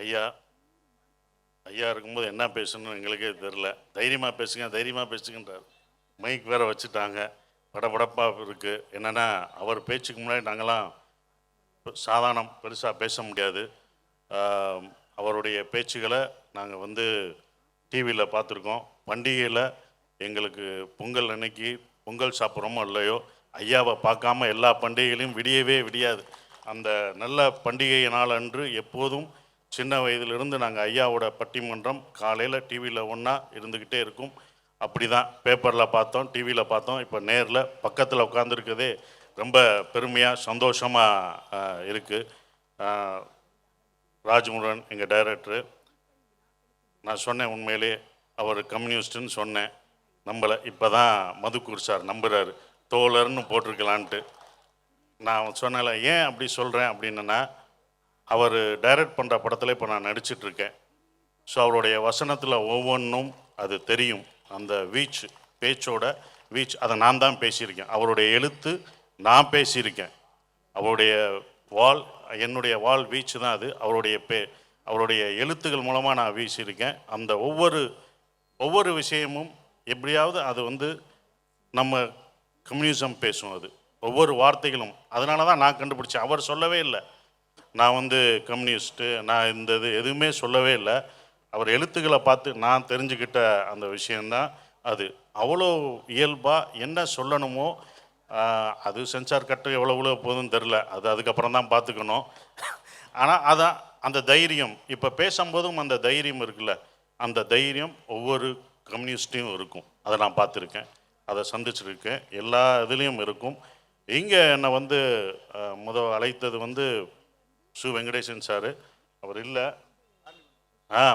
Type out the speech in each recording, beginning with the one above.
ஐயா ஐயா இருக்கும்போது என்ன பேசணும்னு எங்களுக்கே தெரில. தைரியமாக பேசுங்க தைரியமாக பேசுங்கன்றார். மைக் வேறு வச்சுட்டாங்க. படபடப்பாக இருக்குது. என்னென்னா அவர் பேச்சுக்கு முன்னாடி நாங்களாம் சாதாரணம் பெருசாக பேச முடியாது. அவருடைய பேச்சுகளை நாங்கள் வந்து டிவியில் பார்த்துருக்கோம். பண்டிகையில் எங்களுக்கு பொங்கல் அன்னைக்கு பொங்கல் சாப்பிட்றோமோ இல்லையோ, ஐயாவை பார்க்காம எல்லா பண்டிகைகளையும் விடியவே விடியாது. அந்த நல்ல பண்டிகை நாள் அன்று எப்போதும் சின்ன வயதிலிருந்து நாங்கள் ஐயாவோட பட்டிமன்றம் காலையில் டிவியில் ஒன்றா இருந்துக்கிட்டே இருக்கும். அப்படி தான் பேப்பரில் பார்த்தோம், டிவியில் பார்த்தோம். இப்போ நேரில் பக்கத்தில் உட்காந்துருக்கதே ரொம்ப பெருமையாக சந்தோஷமாக இருக்குது. ராஜ்முருகன் எங்கள் டைரக்டரு, நான் சொன்னேன் உண்மையிலே அவர் கம்யூனிஸ்ட்டுன்னு சொன்னேன், நம்பலை. இப்போ தான் மதுக்கூர் சார் நம்புகிறாரு, தோழர்னு போட்டிருக்கலான்ட்டு. நான் சொன்னல ஏன் அப்படி சொல்கிறேன் அப்படின்னா, அவர் டைரக்ட் பண்ணுற படத்தில் இப்போ நான் நடிச்சிட்ருக்கேன். ஸோ அவருடைய வசனத்தில் ஒவ்வொன்றும் அது தெரியும். அந்த வீச், பேச்சோட வீச், அதை நான் தான் பேசியிருக்கேன். அவருடைய எழுத்து நான் பேசியிருக்கேன். அவருடைய என்னுடைய வீச்சு தான் அது. அவருடைய எழுத்துக்கள் மூலமாக நான் வீசியிருக்கேன். அந்த ஒவ்வொரு விஷயமும் எப்படியாவது அது வந்து நம்ம கம்யூனிசம் பேசும். அது ஒவ்வொரு வார்த்தைகளும் அதனால தான் நான் கண்டுபிடிச்சேன். அவர் சொல்லவே இல்லை நான் வந்து கம்யூனிஸ்ட்டு, நான் இந்த இது எதுவுமே சொல்லவே இல்லை. அவர் எழுத்துக்களை பார்த்து நான் தெரிஞ்சுக்கிட்ட அந்த விஷயந்தான் அது. அவ்வளோ இயல்பாக என்ன சொல்லணுமோ, அது சென்சார் கட்டு எவ்வளோ போகுதுன்னு தெரில, அது அதுக்கப்புறம் தான் பார்த்துக்கணும். ஆனால் அதான் அந்த தைரியம், இப்போ பேசும்போதும் அந்த தைரியம் இருக்குல்ல, அந்த தைரியம் ஒவ்வொரு கம்யூனிஸ்ட்டையும் இருக்கும். அதை நான் பார்த்துருக்கேன், அதை சந்திச்சிருக்கேன், எல்லா இதுலேயும் இருக்கும். இங்கே என்னை வந்து அழைத்தது வந்து சு வெங்கடேசன் சார். அவர் இல்லை,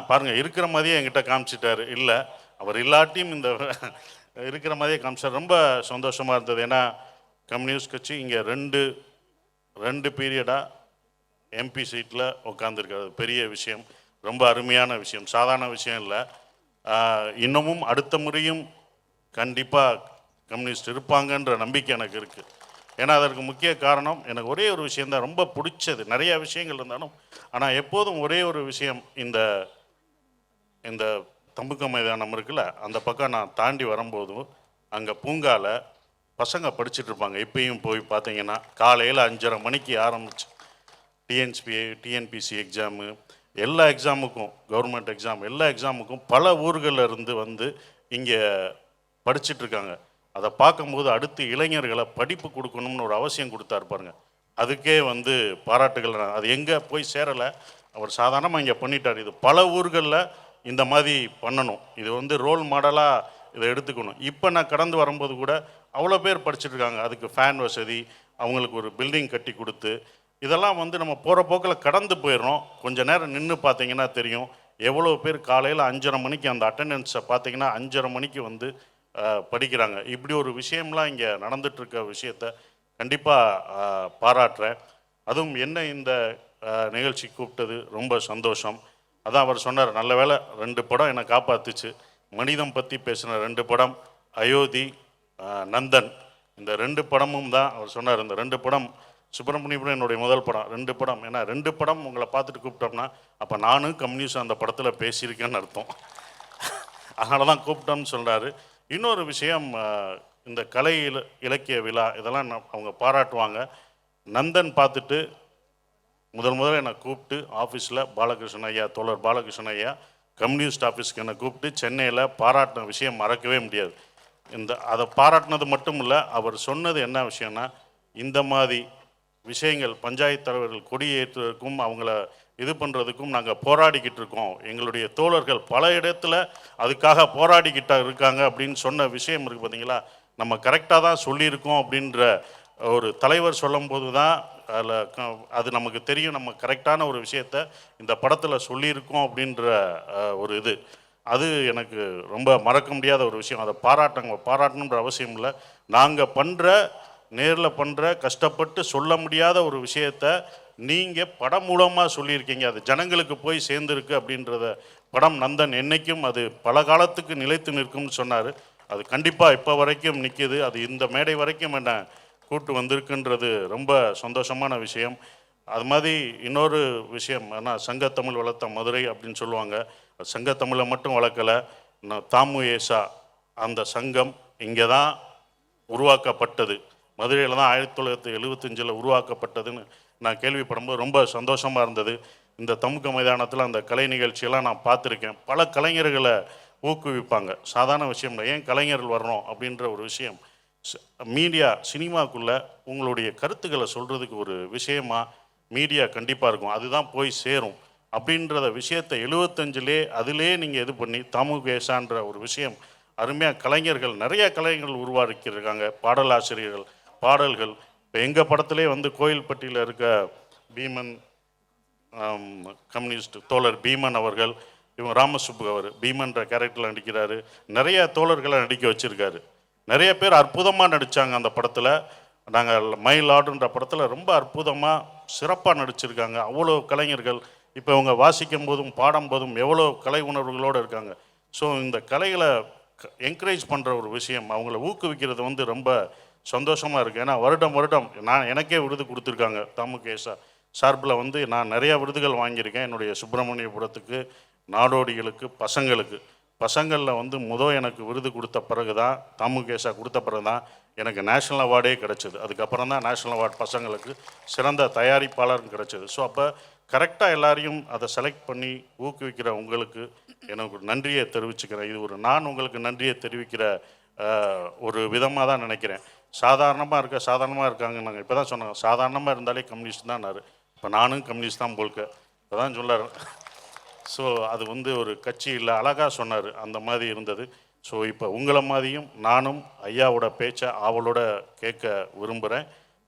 பாருங்கள் இருக்கிற மாதிரியே என்கிட்ட காமிச்சிட்டாரு. இல்லை, அவர் இல்லாட்டியும் இந்த இருக்கிற மாதிரியே காமிச்சார். ரொம்ப சந்தோஷமாக இருந்தது. ஏன்னா கம்யூனிஸ்ட் கட்சி இங்கே ரெண்டு பீரியடாக எம்பி சீட்டில் உட்காந்துருக்காரு. பெரிய விஷயம், ரொம்ப அருமையான விஷயம், சாதாரண விஷயம் இல்லை. இன்னமும் அடுத்த முறையும் கண்டிப்பாக கம்யூனிஸ்ட் இருப்பாங்கன்ற நம்பிக்கை எனக்கு இருக்குது. ஏன்னா அதற்கு முக்கிய காரணம் எனக்கு ஒரே ஒரு விஷயந்தான் ரொம்ப பிடிச்சது. நிறையா விஷயங்கள் இருந்தாலும் ஆனால் எப்போதும் ஒரே ஒரு விஷயம், இந்த தம்புக்க மைதானம் இருக்குல்ல, அந்த பக்கம் நான் தாண்டி வரும்போதும் அங்கே பூங்காவில் பசங்க படிச்சுட்டு இருப்பாங்க. இப்பயும் போய் பார்த்தீங்கன்னா காலையில் 5:30 மணிக்கு ஆரம்பிச்சு டிஎன்பிசி எக்ஸாமு, எல்லா எக்ஸாமுக்கும், கவர்மெண்ட் எக்ஸாம், எல்லா எக்ஸாமுக்கும் பல ஊர்களில் இருந்து வந்து இங்கே படிச்சுட்ருக்காங்க. அதை பார்க்கும்போது அடுத்து இளைஞர்களை படிப்பு கொடுக்கணும்னு ஒரு அவசியம் கொடுத்தாரு பாருங்க. அதுக்கே வந்து பாராட்டுகள். அது எங்கே போய் சேரலை, அவர் சாதாரணமாக இங்கே பண்ணிட்டார். இது பல ஊர்களில் இந்த மாதிரி பண்ணணும். இது வந்து ரோல் மாடலாக இதை எடுத்துக்கணும். இப்போ நான் கடந்து வரும்போது கூட அவ்வளோ பேர் படிச்சுட்ருக்காங்க. அதுக்கு ஃபேன் வசதி, அவங்களுக்கு ஒரு பில்டிங் கட்டி கொடுத்து, இதெல்லாம் வந்து நம்ம போகிற போக்கில் கடந்து போயிடுறோம். கொஞ்சம் நேரம் நின்று பார்த்தீங்கன்னா தெரியும் எவ்வளோ பேர் காலையில் 5:30 மணிக்கு அந்த அட்டெண்டன்ஸை பார்த்தீங்கன்னா 5:30 மணிக்கு வந்து படிக்கிறாங்க. இப்படி ஒரு விஷயம்லாம் இங்கே நடந்துகிட்ருக்க விஷயத்த கண்டிப்பாக பாராட்டுறேன். அதுவும் என்ன இந்த நிகழ்ச்சி கூப்பிட்டது ரொம்ப சந்தோஷம். அதான் அவர் சொன்னார், நல்ல வேளை 2 படம் என்னை காப்பாற்றுச்சு. மனிதம் பற்றி பேசின 2 படம், அயோத்தி, நந்தன், இந்த 2 படமும் தான் அவர் சொன்னார். இந்த 2 படம் சுப்பிரமணியம் என்னுடைய முதல் படம், 2 படம். ஏன்னா 2 படம் உங்களை பார்த்துட்டு கூப்பிட்டோம்னா அப்போ நானும் கம்யூனிஸ்ட் அந்த படத்தில் பேசியிருக்கேன்னு அர்த்தம். அதனால தான் கூப்பிட்டோம்னு சொல்கிறாரு. இன்னொரு விஷயம், இந்த கலை இலக்கிய விழா இதெல்லாம் அவங்க பாராட்டுவாங்க. நந்தன் பார்த்துட்டு முதல்ல என்னை கூப்பிட்டு ஆஃபீஸில் பாலகிருஷ்ணன் ஐயா, தோழர் பாலகிருஷ்ணன் ஐயா கம்யூனிஸ்ட் ஆஃபீஸ்க்கு என்னை கூப்பிட்டு சென்னையில் பாராட்டின விஷயம் மறக்கவே முடியாது. அதை பாராட்டினது மட்டும் இல்லை, அவர் சொன்னது என்ன விஷயம்னா, இந்த மாதிரி விஷயங்கள் பஞ்சாயத்து தலைவர்கள் கொடியேற்றுவதற்கும் அவங்கள இது பண்ணுறதுக்கும் நாங்கள் போராடிக்கிட்டு இருக்கோம். எங்களுடைய தோழர்கள் பல இடத்துல அதுக்காக போராடிக்கிட்ட இருக்காங்க அப்படின்னு சொன்ன விஷயம் இருக்குது பார்த்தீங்களா. நம்ம கரெக்டாக தான் சொல்லியிருக்கோம் அப்படின்ற ஒரு தலைவர் சொல்லும்போது தான் அது நமக்கு தெரியும், நம்ம கரெக்டான ஒரு விஷயத்த இந்த படத்தில் சொல்லியிருக்கோம் அப்படின்ற ஒரு இது. அது எனக்கு ரொம்ப மறக்க முடியாத ஒரு விஷயம். அதை பாராட்டணுன்ற அவசியம் இல்லை. நாங்கள் நேரில் பண்ணுற கஷ்டப்பட்டு சொல்ல முடியாத ஒரு விஷயத்த நீங்கள் படம் மூலமாக சொல்லியிருக்கீங்க. அது ஜனங்களுக்கு போய் சேர்ந்துருக்கு அப்படின்றத படம் நந்தன் என்றைக்கும் அது பல காலத்துக்கு நிலைத்து நிற்கும்னு சொன்னார். அது கண்டிப்பாக இப்போ வரைக்கும் நிற்கிது. அது இந்த மேடை வரைக்கும் என்ன கூட்டு வந்திருக்குன்றது ரொம்ப சந்தோஷமான விஷயம். அது மாதிரி இன்னொரு விஷயம், ஏன்னா சங்கத்தமிழ் வளர்த்த மதுரை அப்படின்னு சொல்லுவாங்க. சங்கத்தமிழை மட்டும் வளர்க்கலை, தாமு ஏசா அந்த சங்கம் இங்கே தான் உருவாக்கப்பட்டது, மதுரையில் தான் 1975 உருவாக்கப்பட்டதுன்னு நான் கேள்விப்படும்போது ரொம்ப சந்தோஷமாக இருந்தது. இந்த தமுக மைதானத்தில் அந்த கலை நிகழ்ச்சியெல்லாம் நான் பார்த்துருக்கேன். பல கலைஞர்களை ஊக்குவிப்பாங்க, சாதாரண விஷயம் இல்லை. ஏன் கலைஞர்கள் வரணும் அப்படின்ற ஒரு விஷயம், மீடியா சினிமாக்குள்ளே உங்களுடைய கருத்துக்களை சொல்கிறதுக்கு ஒரு விஷயமா மீடியா கண்டிப்பாக இருக்கும், அதுதான் போய் சேரும் அப்படின்றத விஷயத்தை 75லே அதிலே நீங்கள் இது பண்ணி தமுகேசான்ற ஒரு விஷயம் அருமையாக கலைஞர்கள் நிறைய கலைஞர்கள் உருவாக்கியிருக்காங்க. பாடலாசிரியர்கள், பாடல்கள். இப்போ எங்கள் படத்திலே வந்து கோயில்பட்டியில் இருக்க பீமன், கம்யூனிஸ்ட் தோழர் பீமன் அவர்கள், இவங்க ராமசுப்பு அவர் பீமன்ற கேரக்டரில் நடிக்கிறாரு. நிறைய தோழர்களை நடிக்க வச்சுருக்காரு. நிறைய பேர் அற்புதமாக நடித்தாங்க அந்த படத்தில். நாங்கள் மயிலாடுன்ற படத்தில் ரொம்ப அற்புதமாக சிறப்பாக நடிச்சிருக்காங்க. அவ்வளோ கலைஞர்கள் இப்போ அவங்க வாசிக்கும் போதும் பாடும்போதும் எவ்வளோ கலை உணர்வுகளோடு இருக்காங்க. ஸோ இந்த கலைகளை என்கரேஜ் பண்ணுற ஒரு விஷயம், அவங்கள ஊக்குவிக்கிறது வந்து ரொம்ப சந்தோஷமாக இருக்குது. ஏன்னா வருடம் வருடம் எனக்கே விருது கொடுத்துருக்காங்க தமுகேசா சார்பில் வந்து நான் நிறையா விருதுகள் வாங்கியிருக்கேன். என்னுடைய சுப்பிரமணியபுரத்துக்கு, நாடோடிகளுக்கு, பசங்களில் வந்து எனக்கு விருது கொடுத்த பிறகு தான், தமுகேசா கொடுத்த பிறகு தான் எனக்கு நேஷ்னல் அவார்டே கிடச்சிது. அதுக்கப்புறம் தான் நேஷ்னல் அவார்டு பசங்களுக்கு சிறந்த தயாரிப்பாளர்னு கிடச்சிது. ஸோ அப்போ கரெக்டாக எல்லாரையும் அதை செலக்ட் பண்ணி ஊக்குவிக்கிற உங்களுக்கு எனக்கு நன்றியை தெரிவிச்சுக்கிறேன். இது நான் உங்களுக்கு நன்றியை தெரிவிக்கிற ஒரு விதமாக தான் நினைக்கிறேன். சாதாரணமாக இருக்காங்க. நாங்கள் இப்போ தான் சொன்னாங்க, சாதாரணமாக இருந்தாலே கம்யூனிஸ்ட் தான். இப்போ நானும் கம்யூனிஸ்ட் தான் போல்க இப்போ தான் சொல்லார். ஸோ அது வந்து ஒரு கட்சி இல்லை, அழகாக சொன்னார், அந்த மாதிரி இருந்தது. ஸோ இப்போ உங்களை மாதிரியும் நானும் ஐயாவோட பேச்சை ஆவலோட கேட்க விரும்புகிறேன்.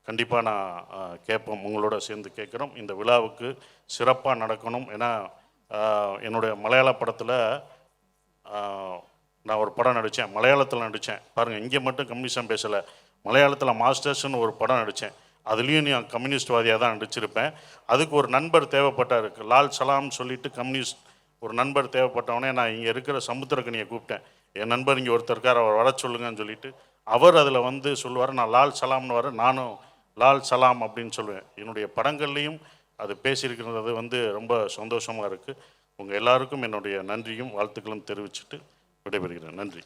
கண்டிப்பாக நான் கேட்போம், உங்களோட சேர்ந்து கேட்குறோம். இந்த விழாவுக்கு சிறப்பாக நடக்கணும். ஏன்னா என்னுடைய மலையாள படத்தில் நான் ஒரு படம் நடித்தேன், மலையாளத்தில் நடித்தேன். பாருங்கள், இங்கே மட்டும் கம்யூனிசம் பேசலை, மலையாளத்தில் மாஸ்டர்ஸ்னு ஒரு படம் நடித்தேன். அதுலேயும் நான் கம்யூனிஸ்ட்வாதியாக தான் நடிச்சிருப்பேன். அதுக்கு ஒரு நண்பர் தேவைப்பட்டார், லால் சலாம்னு சொல்லிட்டு கம்யூனிஸ்ட் ஒரு நண்பர் தேவைப்பட்டவொடனே நான் இங்கே இருக்கிற சமுத்திரக்கனியை கூப்பிட்டேன். என் நண்பர் இங்கே ஒருத்தர் இருக்கார், அவர் வர சொல்லுங்கன்னு சொல்லிட்டு அவர் அதில் வந்து சொல்லுவார், நான் லால் சலாம்னு வர, நானும் லால் சலாம் அப்படின்னு சொல்லுவேன். என்னுடைய படங்கள்லேயும் அது பேசியிருக்கிறது வந்து ரொம்ப சந்தோஷமாக இருக்குது. உங்கள் எல்லாருக்கும் என்னுடைய நன்றியும் வாழ்த்துக்களும் தெரிவிச்சுட்டு விடைபெறுகிறேன். நன்றி.